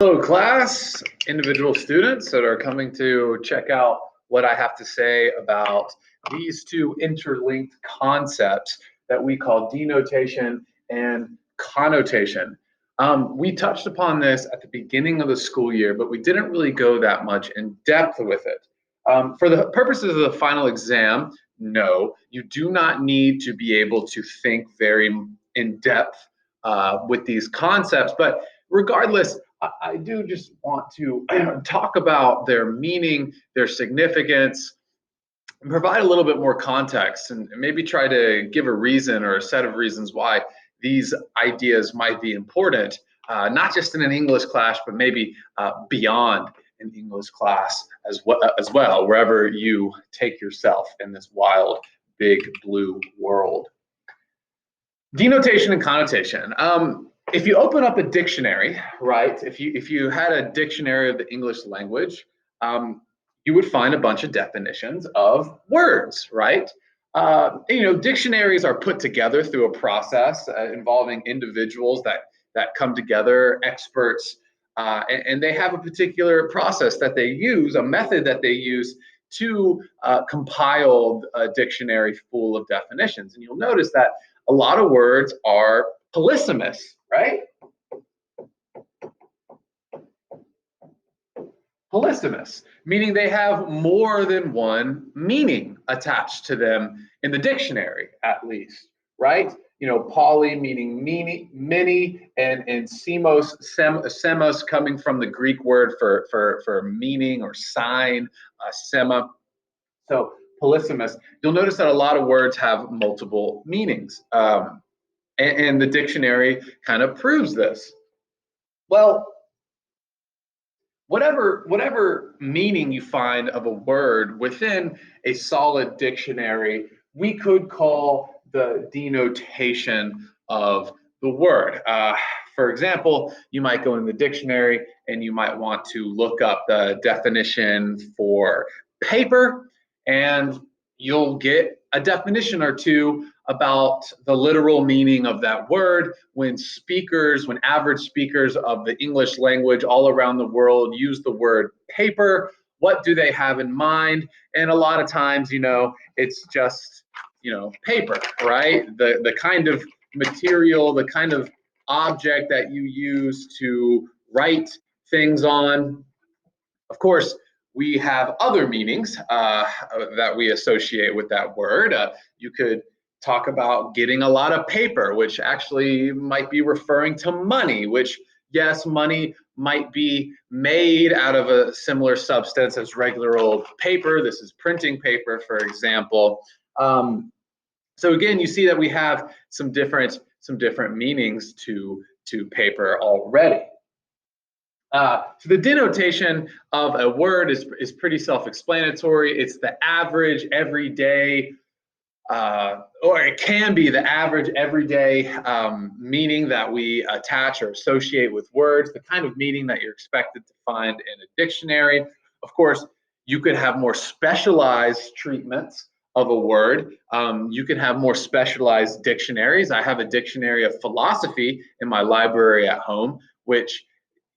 Hello, class, individual students that are coming to check out what I have to say about these two interlinked concepts that we call denotation and connotation. We touched upon this at the beginning of the school year, but we didn't really go that much in depth with it. For the purposes of the final exam, no, you do not need to be able to think very in depth with these concepts, but regardless, I do just want to talk about their meaning, their significance, and provide a little bit more context and maybe try to give a reason or a set of reasons why these ideas might be important, not just in an English class, but maybe beyond an English class as well, wherever you take yourself in this wild, big blue world. Denotation and connotation. If you open up a dictionary, right? If you had a dictionary of the English language, you would find a bunch of definitions of words, right? Dictionaries are put together through a process involving individuals that come together, experts, and they have a particular process that they use, a method that they use to compile a dictionary full of definitions. And you'll notice that a lot of words are polysemous, right? Polysemous, meaning they have more than one meaning attached to them in the dictionary, at least, right? Poly meaning many, and semos coming from the Greek word for meaning or sign, sema. So polysemous. You'll notice that a lot of words have multiple meanings. And the dictionary kind of proves this. Well, whatever meaning you find of a word within a solid dictionary, we could call the denotation of the word. For example, you might go in the dictionary and you might want to look up the definition for paper, and you'll get a definition or two about the literal meaning of that word. When average speakers of the English language all around the world use the word paper, what do they have in mind? And a lot of times, it's just, paper, right? The kind of material, the kind of object that you use to write things on. Of course, we have other meanings that we associate with that word. You could talk about getting a lot of paper, which actually might be referring to money, which, yes, money might be made out of a similar substance as regular old paper. This is printing paper, for example. So again, you see that we have some different meanings to paper already. So the denotation of a word is pretty self-explanatory. It's the average everyday, or it can be the average everyday meaning that we attach or associate with words, the kind of meaning that you're expected to find in a dictionary. Of course, you could have more specialized treatments of a word. You can have more specialized dictionaries. I have a dictionary of philosophy in my library at home, which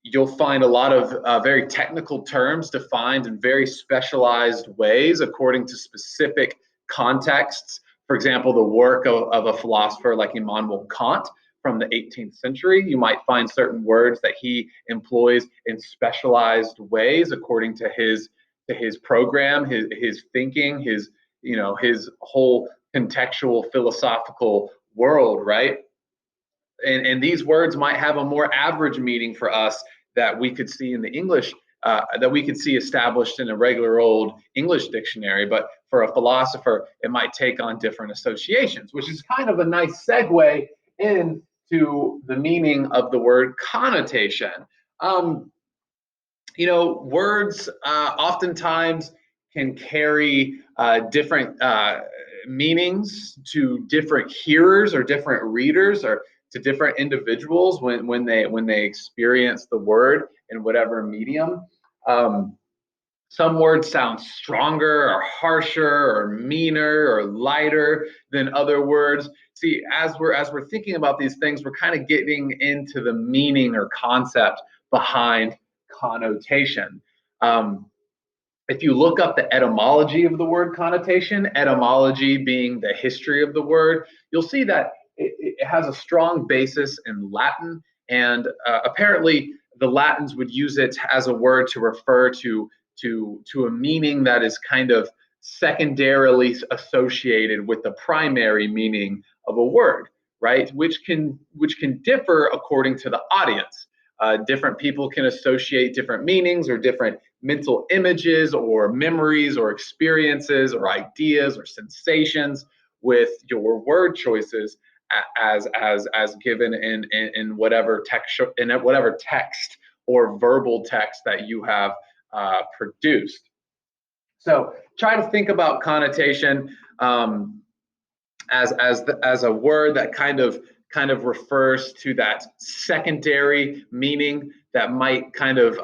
you'll find a lot of very technical terms defined in very specialized ways according to specific contexts. For example, the work of a philosopher like Immanuel Kant from the 18th century, you might find certain words that he employs in specialized ways according to his program, his thinking, his whole contextual philosophical world, right? And these words might have a more average meaning for us that we could see in the English, that we could see established in a regular old English dictionary. But for a philosopher, it might take on different associations, which is kind of a nice segue into the meaning of the word connotation. Words oftentimes can carry different meanings to different hearers or different readers, or to different individuals when they experience the word in whatever medium. Some words sound stronger or harsher or meaner or lighter than other words. See, as we're thinking about these things, we're kind of getting into the meaning or concept behind connotation. If you look up the etymology of the word connotation, etymology being the history of the word, you'll see that it has a strong basis in Latin, and apparently the Latins would use it as a word to refer to a meaning that is kind of secondarily associated with the primary meaning of a word, right? Which can differ according to the audience. Different people can associate different meanings or different mental images or memories or experiences or ideas or sensations with your word choices as given in whatever text or verbal text that you have produced. So try to think about connotation as a word that kind of refers to that secondary meaning that might kind of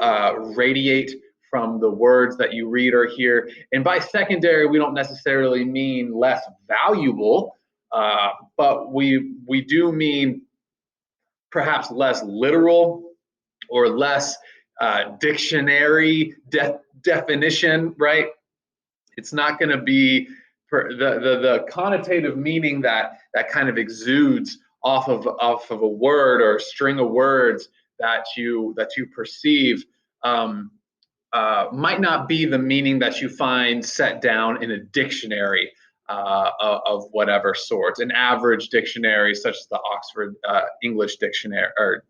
radiate from the words that you read or hear. And by secondary, we don't necessarily mean less valuable, but we do mean perhaps less literal or less dictionary definition, right? It's not going to be the connotative meaning that kind of exudes off of a word or a string of words that you perceive, might not be the meaning that you find set down in a dictionary of whatever sort, an average dictionary such as the Oxford English Dictionary or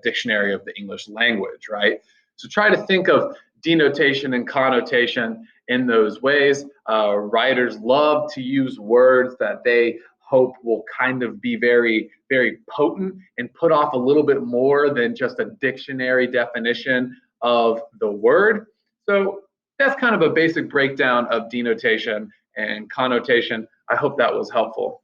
Dictionary of the English Language, right? So try to think of denotation and connotation in those ways. Writers love to use words that they hope will kind of be very, very potent and put off a little bit more than just a dictionary definition of the word. So that's kind of a basic breakdown of denotation and connotation. I hope that was helpful.